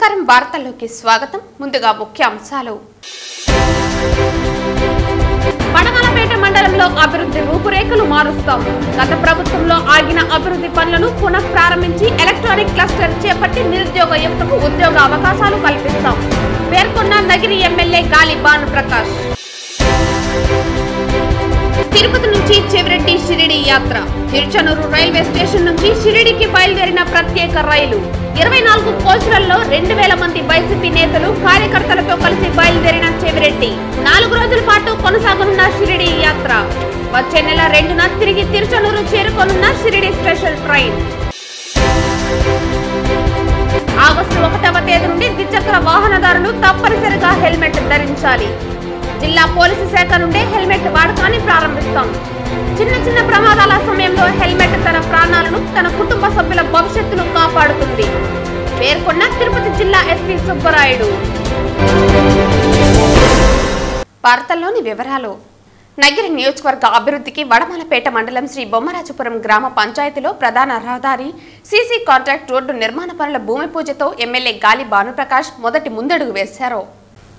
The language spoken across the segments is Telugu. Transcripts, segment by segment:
నమస్కారం వార్తల్లోకి స్వాగతం. ముందుగా ముఖ్య అంశాలు. వడమలపేట మండలంలో అభివృద్ధి రూపురేఖలు మారుస్తాం. గత ప్రభుత్వంలో ఆగిన అభివృద్ధి పనులను పునః ప్రారంభించి ఎలక్ట్రానిక్ క్లస్టర్ చేపట్టి నిరుద్యోగ యువతకు ఉద్యోగ అవకాశాలు కల్పిస్తాం పేర్కొన్న నగిరి ఎమ్మెల్యే గాలి భానుప్రకాష్. తిరుపతి నుంచి చెవిరెడ్డి షిరిడి యాత్ర. తిరుచనూరు రైల్వే స్టేషన్ నుంచి షిరిడికి బయలుదేరిన ప్రత్యేక రైలు. 24 కోచ్లలో 2000 మంది వైసీపీ నేతలు కార్యకర్తలతో కలిసి బయలుదేరిన చెవిరెడ్డి 4 రోజుల పాటు కొనసాగనున్న షిరిడి యాత్ర. వచ్చే నెల 2న తిరిగి Tiruchanur చేరుకోనున్న Shirdi special train. August 1వ తేదీ నుండి ద్విచక్ర వాహనదారులు తప్పనిసరిగా హెల్మెట్ ధరించాలి. జిల్లా పోలీసు శాఖ నుండి హెల్మెట్ వాడకాన్ని ప్రారంభిస్తాం. చిన్న ప్రమాదాల సమయంలో హెల్మెట్ తన ప్రాణాలను, తన కుటుంబ సభ్యుల భవిష్యత్తును కాపాడుతుంది పేర్కొన్న తిరుపతి జిల్లా ఎస్పీ సుబ్బరాయుడు. వార్తల్లోని వివరాలు. నగిరి నియోజకవర్గ అభివృద్ధికి వడమలపేట మండలం శ్రీ బొమ్మరాజపురం గ్రామ పంచాయతీలో ప్రధాన రహదారి, సీసీ కాంట్రాక్ట్ రోడ్డు నిర్మాణ పనుల భూమి పూజతో ఎమ్మెల్యే గాలి భానుప్రకాష్ మొదటి ముందడుగు వేశారు.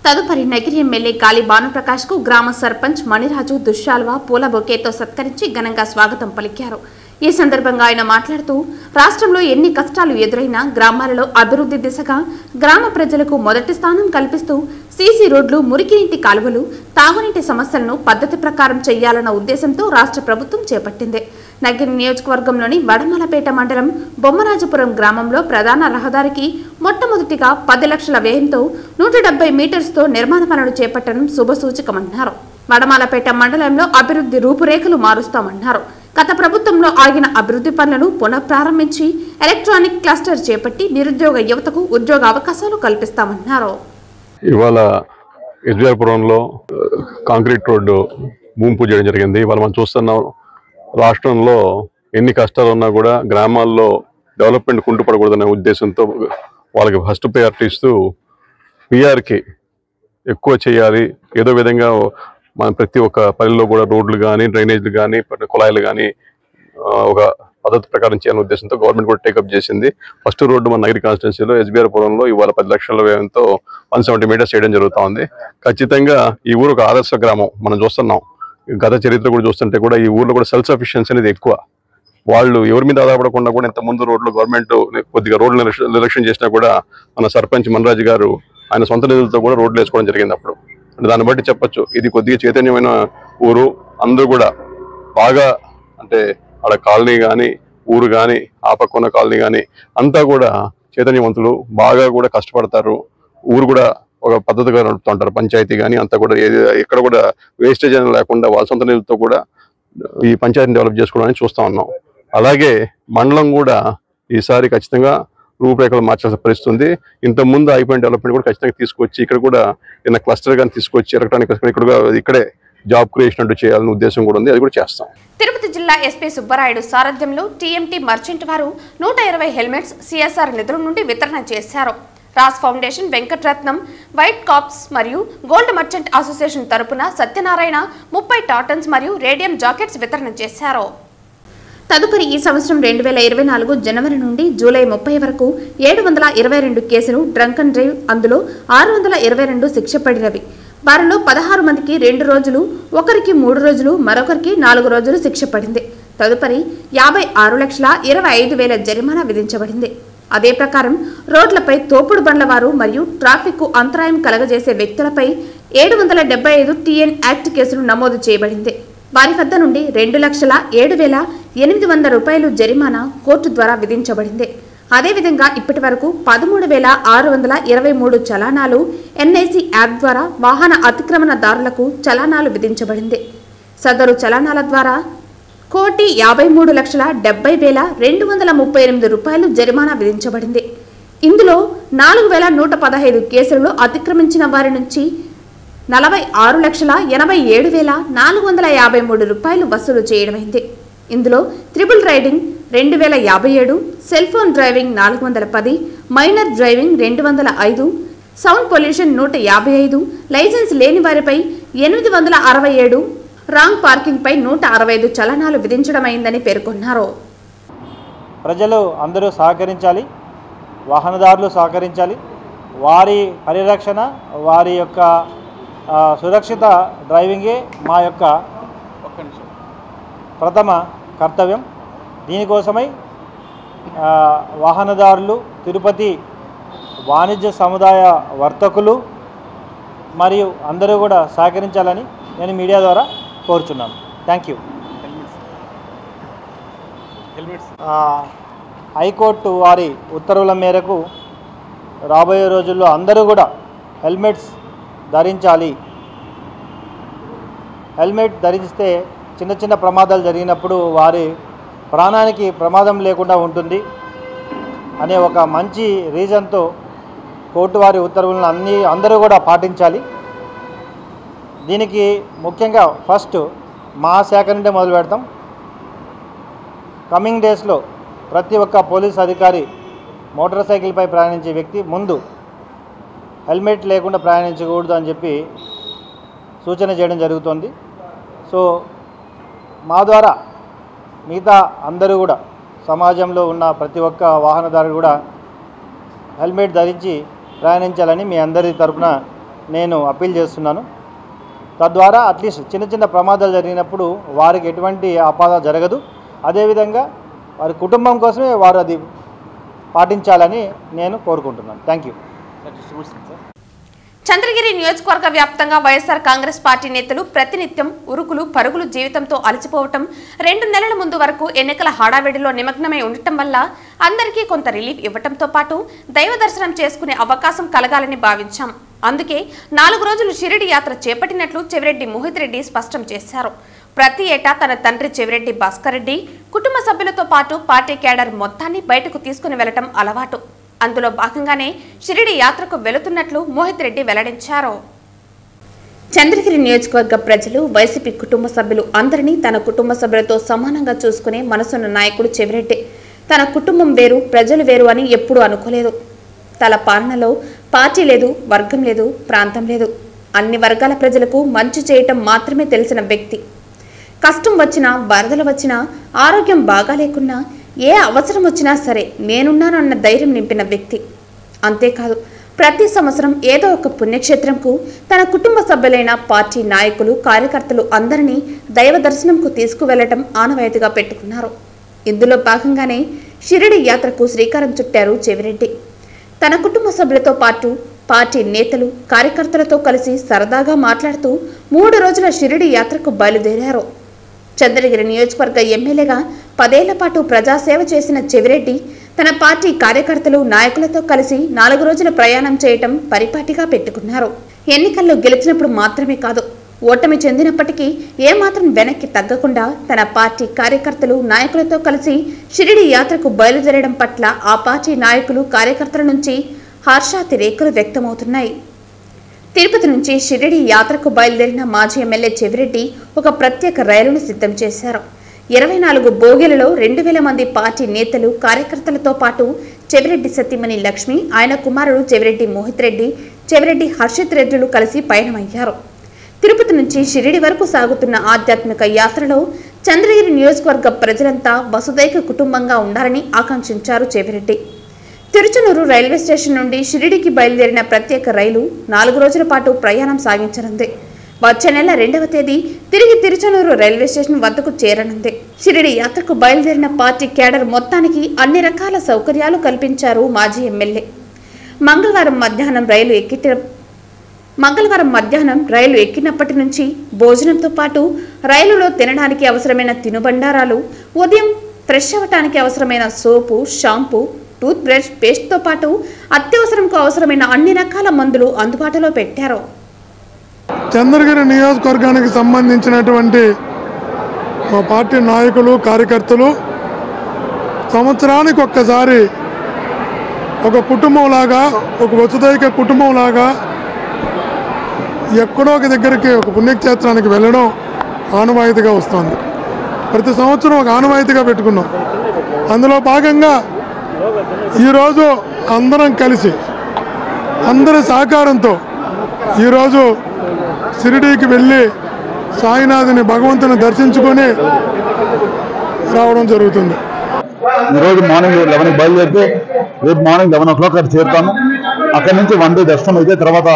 తదుపరి నగిరి ఎమ్మెల్యే గాలి భానుప్రకాష్ కు గ్రామ సర్పంచ్ మణిరాజు దుశ్శాల్వా పూల బొకేతో సత్కరించి ఘనంగా స్వాగతం పలికారు. ఈ సందర్భంగా ఆయన మాట్లాడుతూ, రాష్ట్రంలో ఎన్ని కష్టాలు ఎదురైనా గ్రామాలలో అభివృద్ధి దిశగా గ్రామ ప్రజలకు మొదటి స్థానం కల్పిస్తూ సీసీ రోడ్లు, మురికినీటి కాలువలు, తాగునీటి సమస్యలను పద్ధతి ప్రకారం చేయాలన్న ఉద్దేశంతో రాష్ట్ర ప్రభుత్వం చేపట్టింది. నగిరి నియోజకవర్గంలోని వడమలపేట మండలం బొమ్మరాజపురం గ్రామంలో ప్రధాన రహదారికి మొట్టమొదటిగా 10 లక్షల వ్యయంతో 170 మీటర్స్తో నిర్మాణ పనులు చేపట్టడం శుభసూచకమన్నారు. వడమలపేట మండలంలో అభివృద్ధి రూపురేఖలు మారుస్తామన్నారు. గత ప్రభుత్వంలో ఆగిన అభివృద్ధి పనులను పునః ప్రారంభించి ఎలక్ట్రానిక్ క్లస్టర్ చేపట్టి నిరుద్యోగ యువతకు ఉద్యోగ అవకాశాలు కల్పిస్తామన్నారు. ఇవాళ ఎస్బీఆర్పురంలో కాంక్రీట్ రోడ్డు భూమి పూజ చేయడం జరిగింది. ఇవాళ మనం చూస్తున్నాం, రాష్ట్రంలో ఎన్ని కష్టాలు ఉన్నా కూడా గ్రామాల్లో డెవలప్మెంట్ కుంటుపడకూడదనే ఉద్దేశంతో వాళ్ళకి ఫస్ట్ ప్రయారిటీ ఇస్తూ పిఆర్కి ఎక్కువ చేయాలి. ఏదో విధంగా మన ప్రతి ఒక్క పల్లెల్లో కూడా రోడ్లు కానీ, డ్రైనేజ్లు కానీ, కుళాయిలు కానీ ఒక పద్ధతి ప్రకారం చేయాలనే ఉద్దేశంతో గవర్నమెంట్ కూడా టేకప్ చేసింది. ఫస్ట్ రోడ్డు మన నగరి కాన్స్టిట్యున్సీలో ఎస్బీఆర్పురంలో ఇవాళ 10 లక్షల వ్యయంతో 170 మీటర్స్ చేయడం జరుగుతూ ఉంది. ఖచ్చితంగా ఈ ఊరు ఒక ఆదర్శ గ్రామం. మనం చూస్తున్నాం, గత చరిత్ర కూడా చూస్తుంటే కూడా ఈ ఊర్లో కూడా సెల్ఫ్ సఫిషియన్సీ అనేది ఎక్కువ. వాళ్ళు ఎవరి మీద ఆధారపడకుండా కూడా ఇంత ముందు రోడ్లు గవర్నమెంట్ కొద్దిగా రోడ్లు నిర్లక్ష్యం చేసినా కూడా మన సర్పంచ్ మణిరాజు గారు ఆయన సొంత నిధులతో కూడా రోడ్లు వేసుకోవడం జరిగింది. అప్పుడు అంటే దాన్ని బట్టి చెప్పొచ్చు, ఇది కొద్దిగా చైతన్యమైన ఊరు. అందరూ కూడా బాగా అంటే ఆడ కాలనీ కానీ, ఊరు కానీ, ఆ పక్కన కాలనీ కానీ అంతా కూడా చైతన్యవంతులు, బాగా కూడా కష్టపడతారు. ఊరు కూడా ఒక పద్ధతిగా నడుపుతుంటారు. పంచాయతీ కానీ అంతా కూడా ఎక్కడ కూడా వేస్టేజ్ అని లేకుండా వాళ్ళ సొంత నిధులతో కూడా ఈ పంచాయతీని డెవలప్ చేసుకోవడానికి చూస్తూ ఉన్నాం. అలాగే మండలం కూడా ఈసారి ఖచ్చితంగా రూపురేఖలు మార్చాల్సిన పరిస్థితుంది. ఇంతకుముందు అయిపోయిన డెవలప్మెంట్ కూడా ఖచ్చితంగా తీసుకొచ్చి ఇక్కడ కూడా ఏదైనా క్లస్టర్ కానీ తీసుకొచ్చి ఎలక్ట్రానిక్ ఇక్కడే జాబ్ క్రియేషన్ అంటూ చేయాలనే ఉద్దేశం కూడా ఉంది. అది కూడా చేస్తాం. తిరుపతి జిల్లా ఎస్పీ సుబ్బరాయుడు సారథ్యంలో టీఎంటీ మర్చెంట్ వారు 120 హెల్మెట్స్ సిఎస్ఆర్ నిధుల నుండి వితరణ చేశారు. Ross foundation, Venkataratnam, White Caps మరియు గోల్డ్ మర్చెంట్ అసోసియేషన్ తరపున సత్యనారాయణ 30 టాటన్స్ మరియు రేడియం జాకెట్స్ వితరణ చేశారు. తదుపరి ఈ సంవత్సరం 2024 జనవరి నుండి జూలై 30 వరకు 722 కేసులు డ్రంక్ అండ్ డ్రైవ్, అందులో 622 శిక్ష పడినవి. వారిలో 16 మందికి 2 రోజులు, ఒకరికి 3 రోజులు, మరొకరికి 4 రోజులు శిక్ష పడింది. తదుపరి 56,25,000 జరిమానా విధించబడింది. అదే ప్రకారం రోడ్లపై తోపుడు బండ్ల వారు మరియు ట్రాఫిక్ అంతరాయం కలగజేసే వ్యక్తులపై 775 టీఎన్ యాక్ట్ కేసులు నమోదు చేయబడింది. వారి వద్ద నుండి 2,07,800 రూపాయలు జరిమానా కోర్టు ద్వారా విధించబడింది. అదేవిధంగా ఇప్పటి వరకు 13,623 చలానాలు ఎన్ఐసి యాప్ ద్వారా వాహన అతిక్రమణదారులకు చలానాలు విధించబడింది. సదరు చలానాల ద్వారా 1,53,70,238 రూపాయలు జరిమానా విధించబడింది. ఇందులో 4,115 కేసులలో అతిక్రమించిన వారి నుంచి 46,87,453 రూపాయలు వసూలు చేయడమైంది. ఇందులో triple riding 2,057, cell phone driving 410, minor driving 205, sound pollution 155, licence లేని వారిపై 867, రాంగ్ పార్కింగ్ పై 165 చలనాలు విధించడమైందని పేర్కొన్నారు. ప్రజలు అందరూ సహకరించాలి, వాహనదారులు సహకరించాలి. వారి పరిరక్షణ, వారి యొక్క సురక్షిత డ్రైవింగే మా యొక్క ప్రథమ కర్తవ్యం. దీనికోసమై వాహనదారులు, తిరుపతి వాణిజ్య సముదాయ వర్తకులు మరియు అందరూ కూడా సహకరించాలని నేను మీడియా ద్వారా కోరుచున్నాను. Thank you. హైకోర్టు వారి ఉత్తర్వుల మేరకు రాబోయే రోజుల్లో అందరూ కూడా హెల్మెట్స్ ధరించాలి. హెల్మెట్ ధరిస్తే చిన్న చిన్న ప్రమాదాలు జరిగినప్పుడు వారి ప్రాణానికి ప్రమాదం లేకుండా ఉంటుంది అనే ఒక మంచి రీజన్తో కోర్టు వారి ఉత్తర్వులను అందరూ కూడా పాటించాలి. దీనికి ముఖ్యంగా ఫస్ట్ మా శాఖ నుండే మొదలు పెడతాం. కమింగ్ డేస్లో ప్రతి ఒక్క పోలీస్ అధికారి మోటార్ సైకిల్పై ప్రయాణించే వ్యక్తి ముందు హెల్మెట్ లేకుండా ప్రయాణించకూడదు అని చెప్పి సూచన చేయడం జరుగుతుంది. సో మా ద్వారా మిగతా అందరూ కూడా సమాజంలో ఉన్న ప్రతి ఒక్క వాహనదారుడు కూడా హెల్మెట్ ధరించి ప్రయాణించాలని మీ అందరి తరఫున నేను అప్పీల్ చేస్తున్నాను. తద్వారా అట్లీస్ట్ చిన్న చిన్న ప్రమాదాలు జరిగినప్పుడు వారికి ఎటువంటి ఆపద జరగదు. అదేవిధంగా వారి కుటుంబం కోసమే వారు అది పాటించాలని నేను కోరుకుంటున్నాను. Thank you. చంద్రగిరి నియోజకవర్గ వ్యాప్తంగా వైఎస్ఆర్ కాంగ్రెస్ పార్టీ నేతలు ప్రతినిత్యం ఉరుకులు పరుగులు జీవితంతో అలసిపోవటం, 2 నెలల ముందు వరకు ఎన్నికల హడావిడిలో నిమగ్నమై ఉండటం వల్ల అందరికీ కొంత రిలీఫ్ ఇవ్వటంతో పాటు దైవ దర్శనం చేసుకునే అవకాశం కలగాలని భావించాం. అందుకే 4 రోజులు షిరిడి యాత్ర చేపట్టినట్లు చెవిరెడ్డి మోహిత్ రెడ్డి స్పష్టం చేశారు. ప్రతి ఏటా తన తండ్రి చెవిరెడ్డి భాస్కర్ రెడ్డి కుటుంబ సభ్యులతో పాటు పార్టీ క్యాడర్ మొత్తాన్ని బయటకు తీసుకుని వెళ్లటం అలవాటు. అందులో భాగంగానే షిరిడి యాత్రకు వెళుతున్నట్లు మోహిత్ రెడ్డి వెల్లడించారు. చంద్రగిరి నియోజకవర్గ ప్రజలు, వైసీపీ కుటుంబ సభ్యులు అందరినీ తన కుటుంబ సభ్యులతో సమానంగా చూసుకునే మనసున్న నాయకుడు చెవిరెడ్డి. తన కుటుంబం వేరు, ప్రజలు వేరు అని ఎప్పుడూ అనుకోలేదు. తన పాలనలో పార్టీ లేదు, వర్గం లేదు, ప్రాంతం లేదు. అన్ని వర్గాల ప్రజలకు మంచి చేయటం మాత్రమే తెలిసిన వ్యక్తి. కష్టం వచ్చినా, వరదలు వచ్చినా, ఆరోగ్యం బాగా లేకున్నా, ఏ అవసరం వచ్చినా సరే నేనున్నాను అన్న ధైర్యం నింపిన వ్యక్తి. అంతేకాదు, ప్రతి సంవత్సరం ఏదో ఒక పుణ్యక్షేత్రంకు తన కుటుంబ సభ్యులైన పార్టీ నాయకులు, కార్యకర్తలు అందరినీ దైవ దర్శనంకు తీసుకువెళ్లటం ఆనవాయితీగా పెట్టుకున్నారు. ఇందులో భాగంగానే షిరిడి యాత్రకు శ్రీకారం చుట్టారు చెవిరెడ్డి. తన కుటుంబ సభ్యులతో పాటు పార్టీ నేతలు, కార్యకర్తలతో కలిసి సరదాగా మాట్లాడుతూ 3 రోజుల షిరిడి యాత్రకు బయలుదేరారు. చంద్రగిరి నియోజకవర్గ ఎమ్మెల్యేగా 10 ఏళ్ల పాటు ప్రజాసేవ చేసిన చెవిరెడ్డి తన పార్టీ కార్యకర్తలు, నాయకులతో కలిసి 4 రోజుల ప్రయాణం చేయటం పరిపాటిగా పెట్టుకున్నారు. ఎన్నికల్లో గెలిచినప్పుడు మాత్రమే కాదు, ఓటమి చెందినప్పటికీ ఏమాత్రం వెనక్కి తగ్గకుండా తన పార్టీ కార్యకర్తలు, నాయకులతో కలిసి షిరిడి యాత్రకు బయలుదేరడం పట్ల ఆ పార్టీ నాయకులు, కార్యకర్తల నుంచి హర్షాతిరేకులు వ్యక్తమవుతున్నాయి. తిరుపతి నుంచి షిరిడి యాత్రకు బయలుదేరిన మాజీ ఎమ్మెల్యే చెవిరెడ్డి ఒక ప్రత్యేక రైలును సిద్ధం చేశారు. 24 బోగీలలో 2000 మంది పార్టీ నేతలు, కార్యకర్తలతో పాటు చెవిరెడ్డి సతీమణి లక్ష్మి, ఆయన కుమారుడు చెవిరెడ్డి మోహిత్ రెడ్డి, చెవిరెడ్డి హర్షిత్ రెడ్డిలు కలిసి పయనమయ్యారు. తిరుపతి నుంచి షిరిడి వరకు సాగుతున్న ఆధ్యాత్మిక యాత్రలో చంద్రగిరి నియోజకవర్గ ప్రజలంతా వసుదైక కుటుంబంగా ఉండాలని ఆకాంక్షించారు చెవిరెడ్డి. తిరుచనూరు రైల్వే స్టేషన్ నుండి షిరిడికి బయలుదేరిన ప్రత్యేక రైలు 4 రోజుల పాటు ప్రయాణం సాగించనుంది. వచ్చే నెల 2వ తేదీ తిరిగి తిరుచనూరు రైల్వే స్టేషన్ వద్దకు చేరనుంది. షిరిడి యాత్రకు బయలుదేరిన పార్టీ క్యాడర్ మొత్తానికి అన్ని రకాల సౌకర్యాలు కల్పించారు మాజీ ఎమ్మెల్యే. మంగళవారం మధ్యాహ్నం రైలు ఎక్కినప్పటి నుంచి భోజనంతో పాటు రైలులో తినడానికి అవసరమైన తినుబండారాలు, ఉదయం ఫ్రెష్ అవ్వటానికి అవసరమైన సోపు, షాంపూ, టూత్ బ్రష్, పేస్ట్తో పాటు అత్యవసరంకు అవసరమైన అన్ని రకాల మందులు అందుబాటులో పెట్టారు. చంద్రగిరి నియోజకవర్గానికి సంబంధించినటువంటి మా పార్టీ నాయకులు, కార్యకర్తలు సంవత్సరానికి ఒక్కసారి ఒక కుటుంబంలాగా, ఒక వసుదైక కుటుంబంలాగా ఎక్కడో ఒక దగ్గరికి, ఒక పుణ్యక్షేత్రానికి వెళ్ళడం ఆనవాయితీగా వస్తుంది. ప్రతి సంవత్సరం ఒక ఆనవాయితీగా పెట్టుకున్నాం. అందులో భాగంగా ఈరోజు అందరం కలిసి, అందరి సహకారంతో ఈరోజు షిరిడీకి వెళ్ళి సాయినాథుని, భగవంతుని దర్శించుకొని రావడం జరుగుతుంది. ఈరోజు మార్నింగ్ 11కి బయలుదేరితే రేపు మార్నింగ్ 11 o'clock అక్కడ చేరుతాము. అక్కడి నుంచి 1 డే దర్శనం అయితే తర్వాత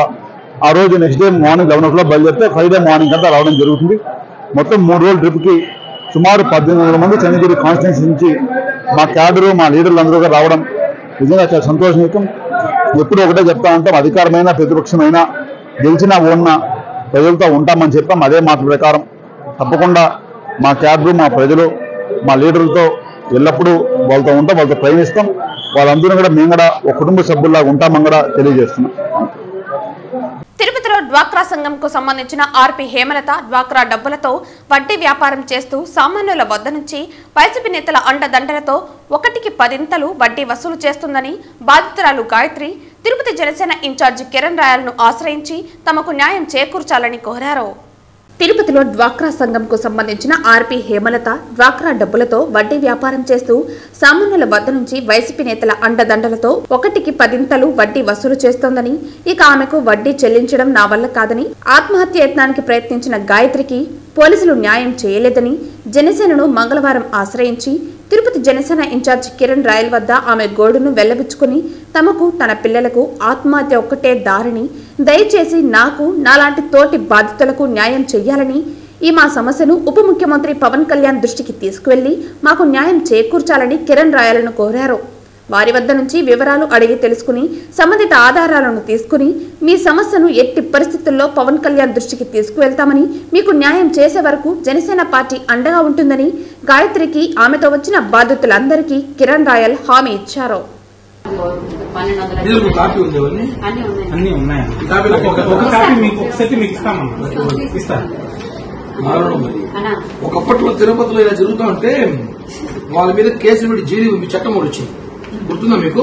ఆ రోజు నెక్స్ట్ డే మార్నింగ్ 11 o'clock బయలుదేరితే ఫ్రైడే మార్నింగ్ అంతా రావడం జరుగుతుంది. మొత్తం 3 రోజుల ట్రిప్కి సుమారు 1800 మంది చంద్రగిరి కాన్స్టిట్యూన్సీ నుంచి మా క్యాడరు మా లీడర్లు అందరూ రావడం నిజంగా చాలా సంతోషనీయం. ఎప్పుడు ఒకటే చెప్తా ఉంటాం, అధికారమైన ప్రతిపక్షమైన గెలిచినా ఓడినా ప్రజలతో ఉంటామని చెప్పాం. అదే మాట ప్రకారం తప్పకుండా మా క్యాడరు మా ప్రజలు మా లీడర్లతో ఎల్లప్పుడూ వాళ్ళతో ఉంటాం, వాళ్ళతో ప్రయాణిస్తాం. వాళ్ళందరూ కూడా మేము కూడా ఒక కుటుంబ సభ్యుల్లాగా ఉంటామని కూడా తెలియజేస్తున్నాం. తిరుపతిలో డ్వాక్రా సంఘంకు సంబంధించిన ఆర్పి హేమలత డ్వాక్రా డబ్బులతో వడ్డీ వ్యాపారం చేస్తూ సామాన్యుల వద్ద నుంచి వైసీపీ నేతల అండదండలతో 1కి 10 వడ్డీ వసూలు చేస్తుందని బాధితురాలు గాయత్రి తిరుపతి జనసేన ఇన్ఛార్జి కిరణ్ రాయల్ను ఆశ్రయించి తమకు న్యాయం చేకూర్చాలని కోరారు. తిరుపతిలో డ్వాక్రా సంఘంకు సంబంధించిన ఆర్పి హేమలత డ్వాక్రా డబ్బులతో వడ్డీ వ్యాపారం చేస్తూ సామాన్యుల వద్ద నుంచి వైసీపీ నేతల అండదండలతో 1కి 10 వడ్డీ వసూలు చేస్తోందని, ఇక ఆమెకు వడ్డీ చెల్లించడం నా వల్ల కాదని ఆత్మహత్య యత్నానికి ప్రయత్నించిన గాయత్రికి పోలీసులు న్యాయం చేయలేదని జనసేనను మంగళవారం ఆశ్రయించి తిరుపతి జనసేన ఇన్ఛార్జి కిరణ్ రాయల్ వద్ద ఆమె గోడును వెళ్లబుచ్చుకుని తమకు తన పిల్లలకు ఆత్మహత్య ఒక్కటే దారిని, దయచేసి నాకు నాలాంటి తోటి బాధితులకు న్యాయం చెయ్యాలని, ఈ మా సమస్యను ఉప ముఖ్యమంత్రి పవన్ కళ్యాణ్ దృష్టికి తీసుకువెళ్లి మాకు న్యాయం చేకూర్చాలని కిరణ్ రాయలను కోరారు. వారి వద్ద నుంచి వివరాలు అడిగి తెలుసుకుని సంబంధిత ఆధారాలను తీసుకుని మీ సమస్యను ఎట్టి పరిస్థితుల్లో పవన్ కళ్యాణ్ దృష్టికి తీసుకువెళ్తామని, మీకు న్యాయం చేసే వరకు జనసేన పార్టీ అండగా ఉంటుందని గాయత్రికి ఆమెతో వచ్చిన బాధితులందరికీ కిరణ్ రాయల్ హామీ ఇచ్చారు. ఒకప్పట్లో తిరుపతిలో ఇలా జరుగుతూ ఉంటే వాళ్ళ మీద కేసులు పెట్టి జైలు చట్టం కూడా వచ్చింది, గుర్తుందా మీకు?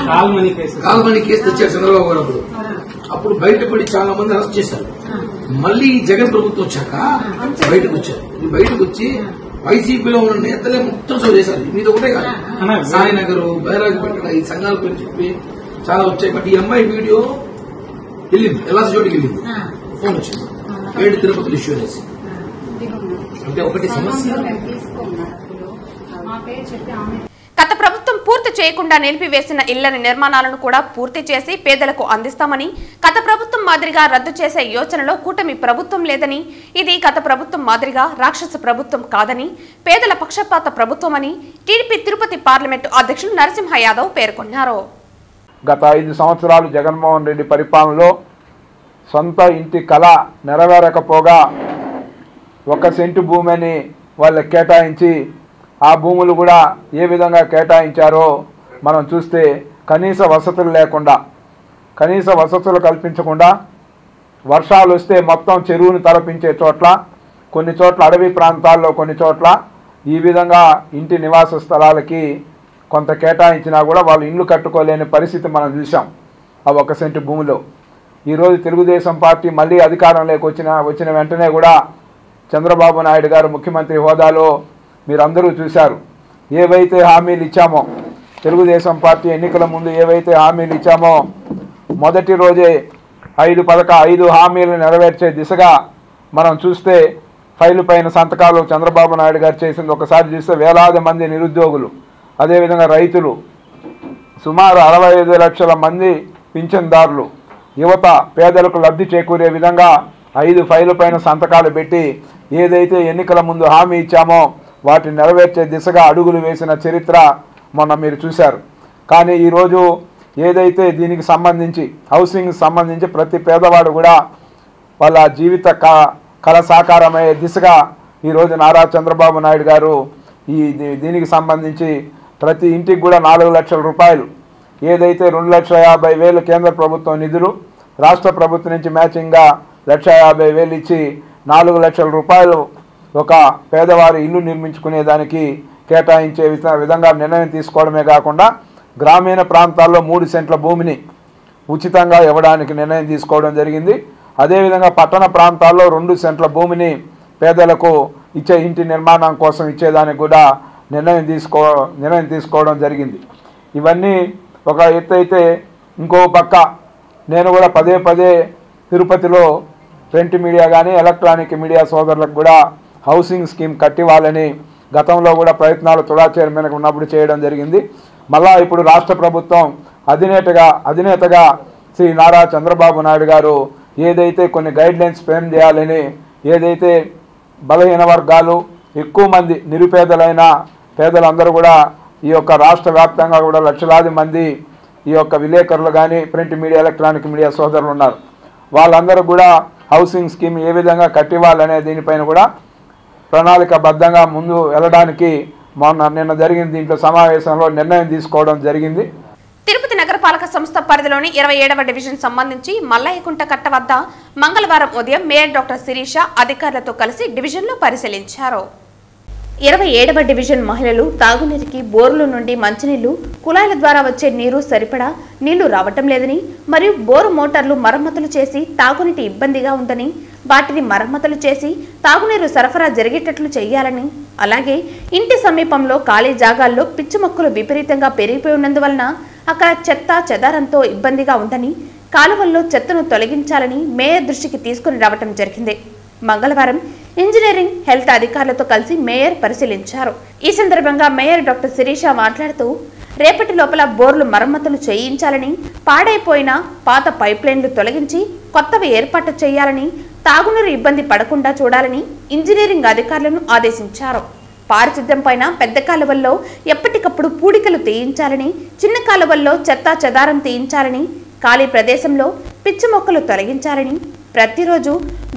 కాల్మనీ కేసు తెచ్చారు చంద్రబాబు గారు. అప్పుడు బయటపడి చాలా మంది అరెస్ట్ చేశారు. మళ్ళీ జగన్ ప్రభుత్వం వచ్చాక బయటకు వచ్చారు. బయటకు వచ్చి వైసీపీలో ఉన్న నేతలే మొత్తం సో చేశారు. మీద ఒకటే కాదు, సాయినగర్, బైరాజపేట, ఈ సంఘాల పేరు చెప్పి చాలా వచ్చాయి. బట్ ఈ అమ్మాయి వీడియో వెళ్ళింది, ఎలాంటి చోటుకి వెళ్ళింది, ఫోన్ వచ్చింది, ఏంటి తిరుపతిలో ఇష్యూ అనేసి. అంటే ఒకటి సమస్య. గత ప్రభుత్వం పూర్తి చేయకుండా నిలిపివేసిన ఇళ్ల నిర్మాణాలను కూడా పూర్తి చేసి పేదలకు అందిస్తామని, గత ప్రభుత్వం మాదిరిగా రద్దు చేసే యోచనలో కూటమి ప్రభుత్వం లేదని, ఇది గత ప్రభుత్వం మాదిరిగా రాక్షస ప్రభుత్వం కాదని, పేదల పక్షపాత ప్రభుత్వమని టీడీపీ తిరుపతి పార్లమెంటు అధ్యక్షులు నరసింహ యాదవ్ పేర్కొన్నారు. గత 5 సంవత్సరాలు జగన్మోహన్ రెడ్డి పరిపాలనలో సొంత ఇంటి కళ నెరవేరకపోగా 1 సెంటు భూమిని వాళ్ళకి కేటాయించి ఆ భూములు కూడా ఏ విధంగా కేటాయించారో మనం చూస్తే కనీస వసతులు లేకుండా, కనీస వసతులు కల్పించకుండా, వర్షాలు వస్తే మొత్తం చెరువును తలపించే చోట్ల, కొన్ని చోట్ల అడవి ప్రాంతాల్లో, కొన్ని చోట్ల ఈ విధంగా ఇంటి నివాస స్థలాలకి కొంత కేటాయించినా కూడా వాళ్ళు ఇల్లు కట్టుకోలేని పరిస్థితి మనం చూసాం ఆ 1 సెంటు భూమిలో. ఈరోజు తెలుగుదేశం పార్టీ మళ్ళీ అధికారంలోకి వచ్చిన వెంటనే కూడా చంద్రబాబు నాయుడు గారు ముఖ్యమంత్రి హోదాలో మీరందరూ చూశారు, ఏవైతే హామీలు ఇచ్చామో, తెలుగుదేశం పార్టీ ఎన్నికల ముందు ఏవైతే హామీలు ఇచ్చామో మొదటి రోజే 5 హామీలను నెరవేర్చే దిశగా మనం చూస్తే ఫైలు పైన సంతకాలు చంద్రబాబు నాయుడు గారు చేసింది ఒకసారి చూస్తే వేలాది మంది నిరుద్యోగులు, అదేవిధంగా రైతులు, సుమారు 65 లక్షల మంది పింఛన్దారులు, యువత, పేదలకు లబ్ధి చేకూరే విధంగా 5 ఫైలు పైన సంతకాలు పెట్టి ఏదైతే ఎన్నికల ముందు హామీ ఇచ్చామో వాటిని నెరవేర్చే దిశగా అడుగులు వేసిన చరిత్ర మొన్న మీరు చూశారు. కానీ ఈరోజు ఏదైతే దీనికి సంబంధించి హౌసింగ్ సంబంధించి ప్రతి పేదవాడు కూడా వాళ్ళ జీవిత కళ సాకారమయ్యే దిశగా ఈరోజు నారా చంద్రబాబు నాయుడు గారు దీనికి సంబంధించి ప్రతి ఇంటికి కూడా 4 లక్షల రూపాయలు, ఏదైతే 2,50,000 కేంద్ర ప్రభుత్వం నిధులు, రాష్ట్ర ప్రభుత్వం నుంచి మ్యాచింగ్గా 1,50,000 ఇచ్చి 4 లక్షల రూపాయలు ఒక పేదవారి ఇల్లు నిర్మించుకునేదానికి కేటాయించే విధంగా నిర్ణయం తీసుకోవడమే కాకుండా గ్రామీణ ప్రాంతాల్లో 3 సెంట్ల భూమిని ఉచితంగా ఇవ్వడానికి నిర్ణయం తీసుకోవడం జరిగింది. అదేవిధంగా పట్టణ ప్రాంతాల్లో 2 సెంట్ల భూమిని పేదలకు ఇచ్చే ఇంటి నిర్మాణం కోసం ఇచ్చేదానికి కూడా నిర్ణయం తీసుకోవడం జరిగింది. ఇవన్నీ ఒక ఎత్తు అయితే, ఇంకో పక్క నేను కూడా పదే తిరుపతిలో ప్రింట్ మీడియా కానీ ఎలక్ట్రానిక్ మీడియా సోదరులకు కూడా హౌసింగ్ స్కీమ్ కట్టివ్వాలని గతంలో కూడా ప్రయత్నాలు తుడా చైర్మన్గా ఉన్నప్పుడు చేయడం జరిగింది. మళ్ళా ఇప్పుడు రాష్ట్ర ప్రభుత్వం అధినేతగా శ్రీ నారా చంద్రబాబు నాయుడు గారు ఏదైతే కొన్ని గైడ్లైన్స్ ఫ్రేమ్ చేయాలని, ఏదైతే బలహీన వర్గాలు ఎక్కువ మంది నిరుపేదలైన పేదలందరూ కూడా ఈ యొక్క రాష్ట్ర వ్యాప్తంగా కూడా లక్షలాది మంది ఈ యొక్క విలేకరులు కానీ ప్రింట్ మీడియా ఎలక్ట్రానిక్ మీడియా సోదరులు ఉన్నారు. వాళ్ళందరూ కూడా హౌసింగ్ స్కీమ్ ఏ విధంగా కట్టివ్వాలనే దీనిపైన కూడా ప్రణాళికాబద్ధంగా ముందు వెళ్ళడానికి నిన్న జరిగిన దీంట్లో సమావేశంలో నిర్ణయం తీసుకోవడం జరిగింది. తిరుపతి నగరపాలక సంస్థ పరిధిలోని 27వ డివిజన్ సంబంధించి మల్లయ్యకుంట కట్ట వద్ద మంగళవారం ఉదయం మేయర్ డాక్టర్ శిరీష అధికారులతో కలిసి డివిజన్లో పరిశీలించారు. 27వ డివిజన్ మహిళలు తాగునీటికి బోర్ల నుండి మంచినీళ్లు, కుళాయిల ద్వారా వచ్చే నీరు సరిపడా నీళ్లు రావటం లేదని మరియు బోరు మోటార్లు మరమ్మతులు చేసి తాగునీటి ఇబ్బందిగా ఉందని, వాటిని మరమ్మతులు చేసి తాగునీరు సరఫరా జరిగేటట్లు చేయాలని, అలాగే ఇంటి సమీపంలో ఖాళీ జాగాల్లో పిచ్చి మొక్కలు విపరీతంగా పెరిగిపోయి ఉన్నందువలన అక్కడ చెత్త చెదారంతో ఇబ్బందిగా ఉందని, కాలువల్లో చెత్తను తొలగించాలని మేయర్ దృష్టికి తీసుకుని రావటం జరిగింది. మంగళవారం ఇంజనీరింగ్, హెల్త్ అధికారులతో కలిసి మేయర్ పరిశీలించారు. ఈ సందర్భంగా మేయర్ డాక్టర్ శిరీష మాట్లాడుతూ రేపటి లోపల బోర్లు మరమ్మతులు చేయించాలని, పాడైపోయిన పాత పైప్లైన్లు తొలగించి కొత్తవి ఏర్పాటు చేయాలని, తాగునీరు ఇబ్బంది పడకుండా చూడాలని ఇంజనీరింగ్ అధికారులను ఆదేశించారు. పారిశుద్ధ్యం పైన పెద్ద కాలువల్లో ఎప్పటికప్పుడు పూడికలు తీయించాలని, చిన్న కాలువల్లో చెత్త చెదారం తీయించాలని, ఖాళీ ప్రదేశంలో పిచ్చి మొక్కలు తొలగించాలని, ప్రతిరోజు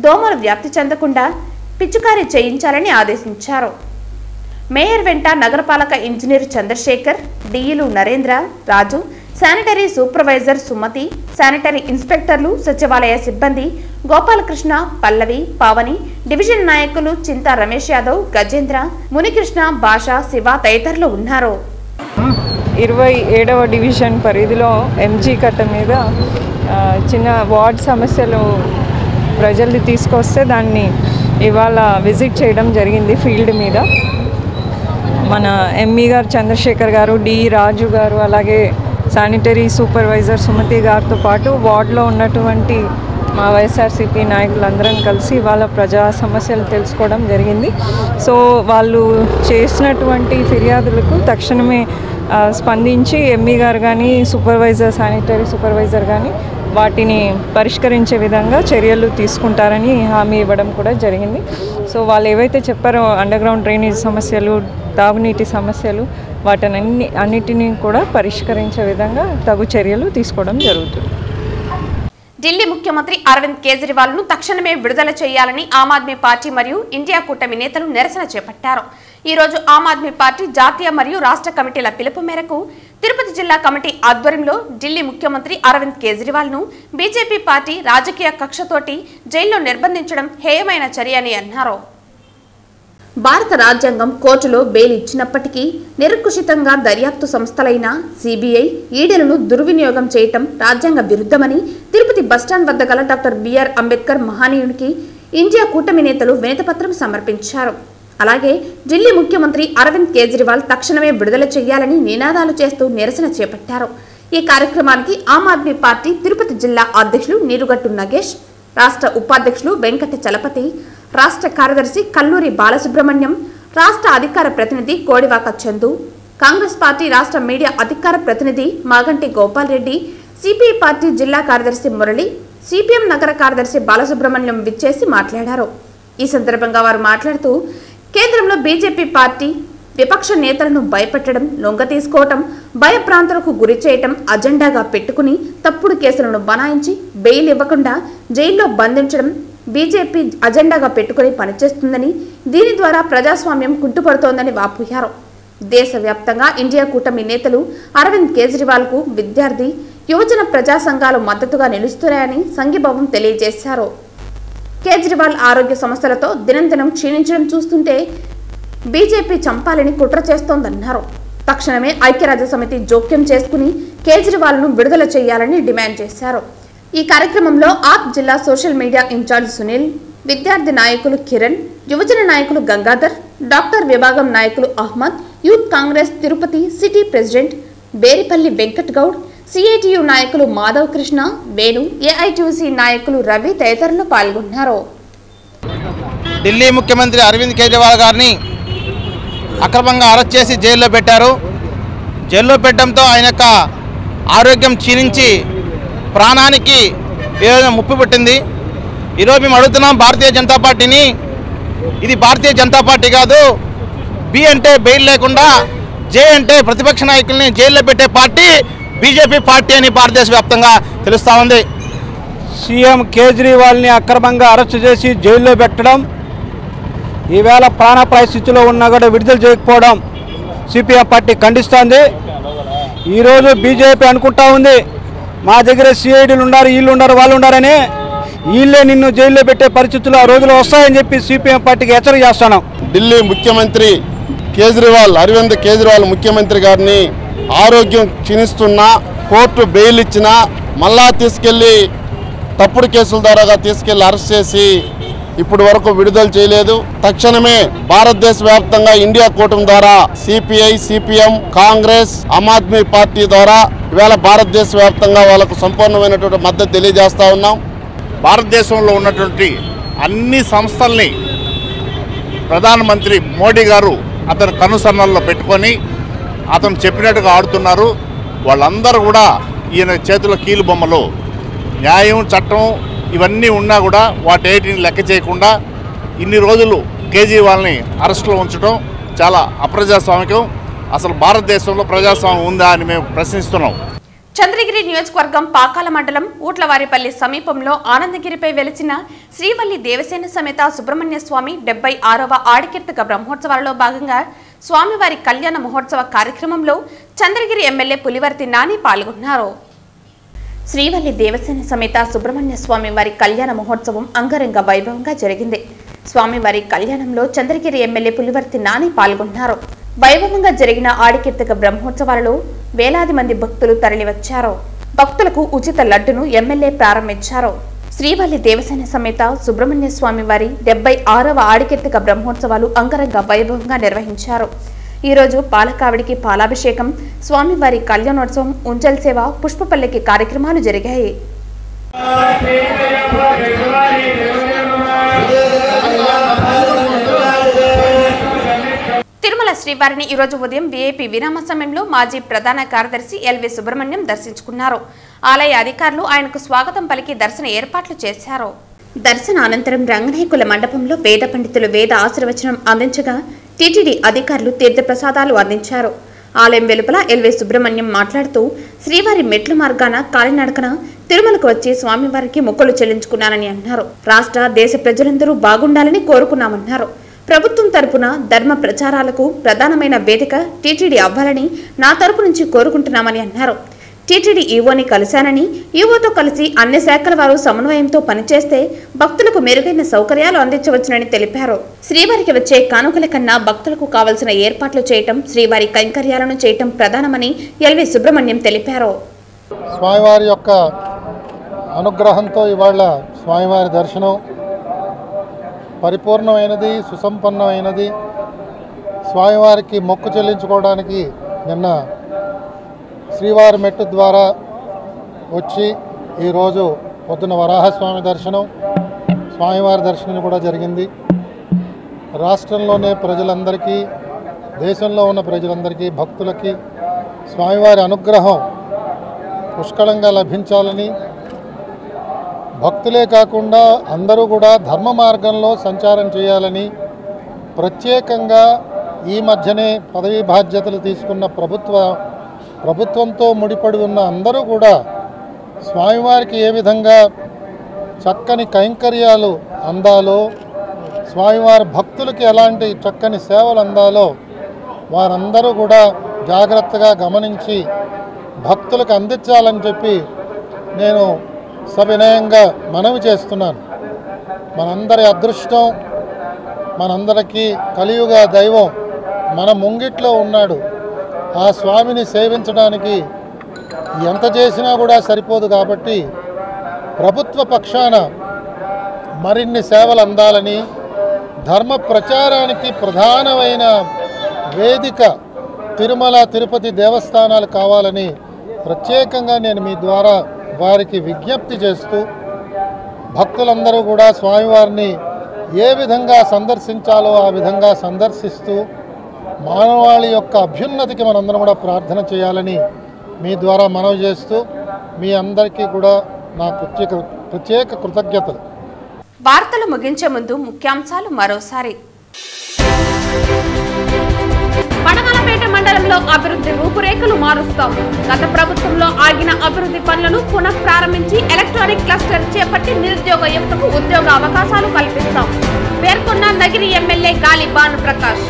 దోమలు వ్యాప్తి చెందకుండా పిచ్చుకారీ చేయించాలని ఆదేశించారు. మేయర్ వెంట నగరపాలక ఇంజనీర్ చంద్రశేఖర్, డిఈలు నరేంద్ర, రాజు, శానిటరీ సూపర్వైజర్ సుమతి, శానిటరీ ఇన్స్పెక్టర్లు, సచివాలయ సిబ్బంది గోపాలకృష్ణ, పల్లవి, పావని, డివిజన్ నాయకులు చింతా రమేష్ యాదవ్, గజేంద్ర, మునికృష్ణ, భాష, శివ తదితరులు ఉన్నారు. 27వ డివిజన్ పరిధిలో ఎంజీ కట్ట మీద చిన్న వార్డ్ సమస్యలు ప్రజల్ని తీసుకొస్తే దాన్ని ఇవాళ విజిట్ చేయడం జరిగింది. ఫీల్డ్ మీద మన ఎంఈ గారు చంద్రశేఖర్ గారు, డి రాజు గారు, అలాగే శానిటరీ సూపర్వైజర్ సుమతి గారితో పాటు వార్డులో ఉన్నటువంటి మా వైఎస్ఆర్సీపీ నాయకులందరం కలిసి ఇవాళ ప్రజా సమస్యలు తెలుసుకోవడం జరిగింది. సో వాళ్ళు చేసినటువంటి ఫిర్యాదులకు తక్షణమే స్పందించి ఎంఈ గారు కానీ సూపర్వైజర్, శానిటరీ సూపర్వైజర్ కానీ వాటిని పరిష్కరించే విధంగా చర్యలు తీసుకుంటారని హామీ ఇవ్వడం కూడా జరిగింది. సో వాళ్ళు ఏవైతే చెప్పారో అండర్గ్రౌండ్ డ్రైనేజ్ సమస్యలు, తాగునీటి సమస్యలు, అన్నిటినీ కూడా పరిష్కరించే విధంగా తగు చర్యలు తీసుకోవడం జరుగుతుంది. ఢిల్లీ ముఖ్యమంత్రి అరవింద్ కేజ్రీవాల్ ను తక్షణమే విడుదల చేయాలని ఆమ్ ఆద్మీ పార్టీ మరియు ఇండియా కూటమి నేతలు నిరసన చేపట్టారు. ఈ రోజు ఆమ్ ఆద్మీ పార్టీ జాతీయ మరియు రాష్ట్ర కమిటీల పిలుపు మేరకు తిరుపతి జిల్లా కమిటీ ఆధ్వర్యంలో ఢిల్లీ ముఖ్యమంత్రి అరవింద్ కేజ్రీవాల్ ను బీజేపీ పార్టీ రాజకీయ కక్షతోటి జైల్లో నిర్బంధించడం హేయమైన చర్య అని అన్నారు. భారత రాజ్యాంగం కోర్టులో బెయిల్ ఇచ్చినప్పటికీ నిరంకుశితంగా దర్యాప్తు సంస్థలైన సిబిఐ, ఈడీలను దుర్వినియోగం చేయటం రాజ్యాంగ విరుద్ధమని తిరుపతి బస్టాండ్ వద్ద గల డాక్టర్ బిఆర్ అంబేద్కర్ మహానీయునికి ఇండియా కూటమి నేతలు వినతిపత్రం సమర్పించారు. అలాగే ఢిల్లీ ముఖ్యమంత్రి అరవింద్ కేజ్రీవాల్ తక్షణమే విడుదల చేయాలని నినాదాలు చేస్తూ నిరసన చేపట్టారు. ఈ కార్యక్రమానికి ఆమ్ ఆద్మీ పార్టీ తిరుపతి జిల్లా అధ్యక్షులు నీరుగట్టు నగేష్, రాష్ట్ర ఉపాధ్యక్షులు వెంకట చలపతి, రాష్ట్ర కార్యదర్శి కల్లూరి బాలసుబ్రహ్మణ్యం, రాష్ట్ర అధికార ప్రతినిధి కోడివాక చందు, కాంగ్రెస్ పార్టీ రాష్ట్ర మీడియా అధికార ప్రతినిధి మాగంటి గోపాల్ రెడ్డి, సిపిఐ పార్టీ జిల్లా కార్యదర్శి మురళి, సిపిఎం నగర కార్యదర్శి బాలసుబ్రహ్మణ్యం విచ్చేసి మాట్లాడారు. ఈ సందర్భంగా వారు మాట్లాడుతూ కేంద్రంలో బీజేపీ పార్టీ విపక్ష నేతలను భయపెట్టడం, లొంగ తీసుకోవటం, భయప్రాంతులకు గురి చేయటం అజెండాగా పెట్టుకుని తప్పుడు కేసులను బనాయించి బెయిల్ ఇవ్వకుండా జైల్లో బంధించడం బీజేపీ అజెండాగా పెట్టుకుని పనిచేస్తుందని, దీని ద్వారా ప్రజాస్వామ్యం కుంటుపడుతోందని వాపోయారు. దేశవ్యాప్తంగా ఇండియా కూటమి నేతలు అరవింద్ కేజ్రీవాల్ కు విద్యార్థి, యువజన ప్రజా సంఘాలు మద్దతుగా నిలుస్తున్నాయని సంఘీభావం తెలియజేశారు. కేజ్రీవాల్ ఆరోగ్య సమస్యలతో దినందినం క్షీణించడం చూస్తుంటే బీజేపీ చంపాలని కుట్ర చేస్తోందన్నారు. తక్షణమే ఐక్యరాజ్య సమితి జోక్యం చేసుకుని కేజ్రీవాల్ ను విడుదల చేయాలని డిమాండ్ చేశారు. ఈ కార్యక్రమంలో ఆప్ జిల్లా సోషల్ మీడియా ఇన్ఛార్జ్ సునీల్, విద్యార్థి నాయకులు కిరణ్, యువజన నాయకులు గంగాధర్, డాక్టర్ విభాగం నాయకులు Ahmed, youth Congress Tirupati city president Beripalli Venkat Goud, CITU నాయకులు మాధవ్ కృష్ణ, వేణు, ఏఐటియుసి నాయకులు రవి తదితరులు పాల్గొన్నారు. ఢిల్లీ ముఖ్యమంత్రి అరవింద్ కేజ్రీవాల్ గారిని అక్రమంగా అరెస్ట్ చేసి జైల్లో పెట్టారు. జైల్లో పెట్టడంతో ఆయన యొక్క ఆరోగ్యం క్షీణించి ప్రాణానికి ఏదైనా ముప్పు పెట్టింది. ఈరోజు మేము అడుగుతున్నాం భారతీయ జనతా పార్టీని, ఇది భారతీయ జనతా పార్టీ కాదు, బి అంటే బెయిల్ లేకుండా, జే అంటే ప్రతిపక్ష నాయకుల్ని జైల్లో పెట్టే పార్టీ బీజేపీ పార్టీ అని భారతదేశ వ్యాప్తంగా తెలుస్తూ ఉంది. సీఎం కేజ్రీవాల్ని అక్రమంగా అరెస్టు చేసి జైల్లో పెట్టడం, ఈవేళ ప్రాణాపాయ స్థితిలో ఉన్నా కూడా విడుదల చేయకపోవడం సిపిఎం పార్టీ ఖండిస్తోంది. ఈరోజు బీజేపీ అనుకుంటా ఉంది మా దగ్గర సిఐడీలు ఉన్నారు, వీళ్ళు ఉన్నారు, వాళ్ళు ఉన్నారని. వీళ్ళే నిన్ను జైల్లో పెట్టే పరిస్థితులు ఆ రోజులు వస్తాయని చెప్పి సిపిఎం పార్టీకి హెచ్చరిక చేస్తున్నాం. ఢిల్లీ ముఖ్యమంత్రి కేజ్రీవాల్, అరవింద్ కేజ్రీవాల్ ముఖ్యమంత్రి గారిని ఆరోగ్యం క్షీణిస్తున్నా, కోర్టు బెయిల్ ఇచ్చినా మళ్ళా తీసుకెళ్లి తప్పుడు కేసుల ద్వారా తీసుకెళ్లి అరెస్ట్ చేసి ఇప్పటి వరకు విడుదల చేయలేదు. తక్షణమే భారతదేశ వ్యాప్తంగా ఇండియా కూటమి ద్వారా CPI, CPM, Congress, Aam Aadmi party ద్వారా ఇవాళ భారతదేశ వ్యాప్తంగా వాళ్ళకు సంపూర్ణమైనటువంటి మద్దతు తెలియజేస్తా ఉన్నాం. భారతదేశంలో ఉన్నటువంటి అన్ని సంస్థల్ని ప్రధానమంత్రి మోడీ గారు అతని కనుసన్నల్లో పెట్టుకొని అతను చెప్పినట్టుగా ఆడుతున్నారు. వాళ్ళందరూ కూడా ఈయన చేతిలో కీలు బొమ్మలు. న్యాయం, చట్టం ఇవన్నీ ఉన్నా కూడా వాటేటిని లెక్క చేయకుండా ఇన్ని రోజులు కేజ్రీవాల్ని అరెస్టులో ఉంచడం చాలా అప్రజాస్వామికం. అసలు భారతదేశంలో ప్రజాస్వామ్యం ఉందా అని మేము ప్రశ్నిస్తున్నాం. చంద్రగిరి నియోజకవర్గం పాకాల మండలం ఊట్లవారిపల్లి సమీపంలో ఆనందగిరిపై వెలిసిన శ్రీవల్లి దేవసేన సమేత సుబ్రహ్మణ్య స్వామి 76వ ఆడికీర్తిక బ్రహ్మోత్సవాలలో భాగంగా స్వామివారి కళ్యాణ మహోత్సవ కార్యక్రమంలో చంద్రగిరి ఎమ్మెల్యే పులివర్తి నాని పాల్గొన్నారు. శ్రీవల్లి దేవసేన సమేత సుబ్రహ్మణ్య స్వామి వారి కళ్యాణ మహోత్సవం అంగరంగ వైభవంగా జరిగింది. స్వామివారి కళ్యాణంలో చంద్రగిరి ఎమ్మెల్యే పులివర్తి నాని పాల్గొన్నారు. వైభవంగా జరిగిన ఆడికీర్తిక బ్రహ్మోత్సవాలలో వేలాది మంది భక్తులు తరలివచ్చారు. భక్తులకు ఉచిత లడ్డును ఎమ్మెల్యే ప్రారంభించారు. శ్రీవల్లి దేవసేన సమేత సుబ్రహ్మణ్య స్వామి వారి 76వ ఆడికీర్తిక బ్రహ్మోత్సవాలు అంగరంగ వైభవంగా నిర్వహించారు. ఈరోజు పాలకావిడికి పాలాభిషేకం, స్వామివారి కళ్యాణోత్సవం, ఉంజల్ సేవ, పుష్పపల్లకి కార్యక్రమాలు జరిగాయి. తిరుమల శ్రీవారిని ఈరోజు ఉదయం వీఐపీ విరామ సమయంలో మాజీ ప్రధాన కార్యదర్శి ఎల్వి సుబ్రహ్మణ్యం దర్శించుకున్నారు. ఆలయ అధికారులు ఆయనకు స్వాగతం పలికి దర్శన ఏర్పాట్లు చేశారు. దర్శన అనంతరం రంగనాయకుల మండపంలో వేద పండితులు వేద ఆశీర్వచనం అందించగా టీటీడీ అధికారులు తీర్థప్రసాదాలు అందించారు. ఆలయం వెలుపల ఎల్వి సుబ్రహ్మణ్యం మాట్లాడుతూ శ్రీవారి మెట్ల మార్గాన కాలినడకన తిరుమలకు వచ్చి స్వామివారికి మొక్కులు చెల్లించుకున్నానని అన్నారు. రాష్ట్ర దేశ ప్రజలందరూ బాగుండాలని కోరుకున్నామన్నారు. ప్రభుత్వం తరపున ధర్మ ప్రచారాలకు ప్రధానమైన వేదిక టీటీడీ అవ్వాలని నా తరపు నుంచి కోరుకుంటున్నామని అన్నారు. టీటీడీ ఈవోని కలిశానని, ఈవోతో కలిసి అన్ని శాఖల వారు సమన్వయంతో పనిచేస్తే భక్తులకు మెరుగైన సౌకర్యాలు అందించవచ్చునని తెలిపారు. శ్రీవారికి వచ్చే కానుకల కన్నా భక్తులకు కావలసిన ఏర్పాట్లు చేయటం, శ్రీవారి కైంకర్యాలను చేయటం ప్రధానమని ఎల్వి సుబ్రహ్మణ్యం తెలిపారు. స్వామివారి యొక్క అనుగ్రహంతో ఇవాళ స్వామివారి దర్శనం పరిపూర్ణమైనది, సుసంపన్నమైనది. స్వామివారికి మొక్కు చెల్లించుకోవడానికి నిన్న శ్రీవారి మెట్టు ద్వారా వచ్చి ఈరోజు పొద్దున వరాహస్వామి దర్శనం, స్వామివారి దర్శనం కూడా జరిగింది. రాష్ట్రంలోనే ప్రజలందరికీ, దేశంలో ఉన్న ప్రజలందరికీ, భక్తులకి స్వామివారి అనుగ్రహం పుష్కలంగా లభించాలని, భక్తులే కాకుండా అందరూ కూడా ధర్మ మార్గంలో సంచారం చేయాలని, ప్రత్యేకంగా ఈ మధ్యనే పదవీ బాధ్యతలు తీసుకున్న ప్రభుత్వంతో ముడిపడి ఉన్న అందరూ కూడా స్వామివారికి ఏ విధంగా చక్కని కైంకర్యాలు అందాలో, స్వామివారి భక్తులకి ఎలాంటి చక్కని సేవలు అందాలో వారందరూ కూడా జాగ్రత్తగా గమనించి భక్తులకు అందించాలని చెప్పి నేను సవినయంగా మనవి చేస్తున్నాను. మనందరి అదృష్టం, మనందరికీ కలియుగ దైవం మన ముంగిట్లో ఉన్నాడు. ఆ స్వామిని సేవించడానికి ఎంత చేసినా కూడా సరిపోదు. కాబట్టి ప్రభుత్వ పక్షాన మరిన్ని సేవలు అందాలని, ధర్మ ప్రచారానికి ప్రధానమైన వేదిక తిరుమల తిరుపతి దేవస్థానాలు కావాలని ప్రత్యేకంగా నేను మీ ద్వారా వారికి విజ్ఞప్తి చేస్తూ, భక్తులందరూ కూడా స్వామివారిని ఏ విధంగా సందర్శించాలో ఆ విధంగా సందర్శిస్తూ మానవాళి యొక్క అభ్యున్నతికి మనందరం కూడా ప్రార్థన చేయాలని మీ ద్వారా మనవి చేస్తూ మీ అందరికీ కూడా నా ప్రత్యేక కృతజ్ఞతలు. వార్తలు ముగించే ముందు ముఖ్యాంశాలు మరోసారి. పడమలపేట మండలంలో అభివృద్ధి రూపురేఖలు మారుస్తాం. గత ప్రభుత్వంలో ఆగిన అభివృద్ధి పనులను పునః ప్రారంభించి ఎలక్ట్రానిక్ క్లస్టర్ చేపట్టి నిరుద్యోగ యువతకు ఉద్యోగ అవకాశాలు కల్పిస్తాం పేర్కొన్న నగిరి ఎమ్మెల్యే గాలి భానుప్రకాష్.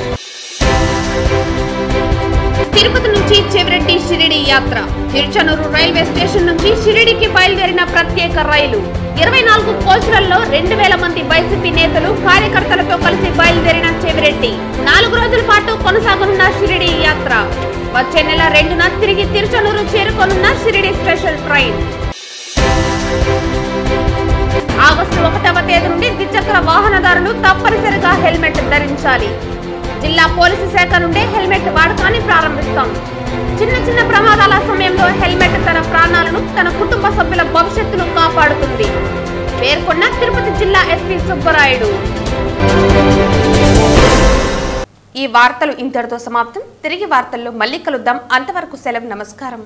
తిరుపతి నుంచి చెవిరెడ్డి షిరిడి యాత్ర. తిరుచనూరు రైల్వే స్టేషన్ నుంచి షిరిడికి బయలుదేరిన ప్రత్యేక రైలు. 24 కోచ్లలో 2000 మంది వైసీపీ నేతలు కార్యకర్తలతో కలిసి బయలుదేరిన చెవిరెడ్డి 4 రోజుల పాటు కొనసాగనున్న షిరిడి యాత్ర. వచ్చే నెల 2న తిరిగి Tiruchanur చేరుకోనున్న Shirdi special train. August 1వ తేదీ నుండి ద్విచక్ర వాహనదారులు తప్పనిసరిగా హెల్మెట్ ధరించాలి. జిల్లా పోలీసు శాఖ నుండే హెల్మెట్ వాడకాన్ని ప్రారంభిస్తాం. చిన్న ప్రమాదాల సమయంలో హెల్మెట్ తన ప్రాణాలను, తన కుటుంబ సభ్యుల భవిష్యత్తును కాపాడుతుంది పేర్కొన్న తిరుపతి జిల్లా ఎస్పీ సుబ్బరాయుడు. ఈ వార్తలు ఇంతటితో సమాప్తం. తిరిగి వార్తల్లో మళ్ళీ కలుద్దాం. అంతవరకు సెలవు. నమస్కారం.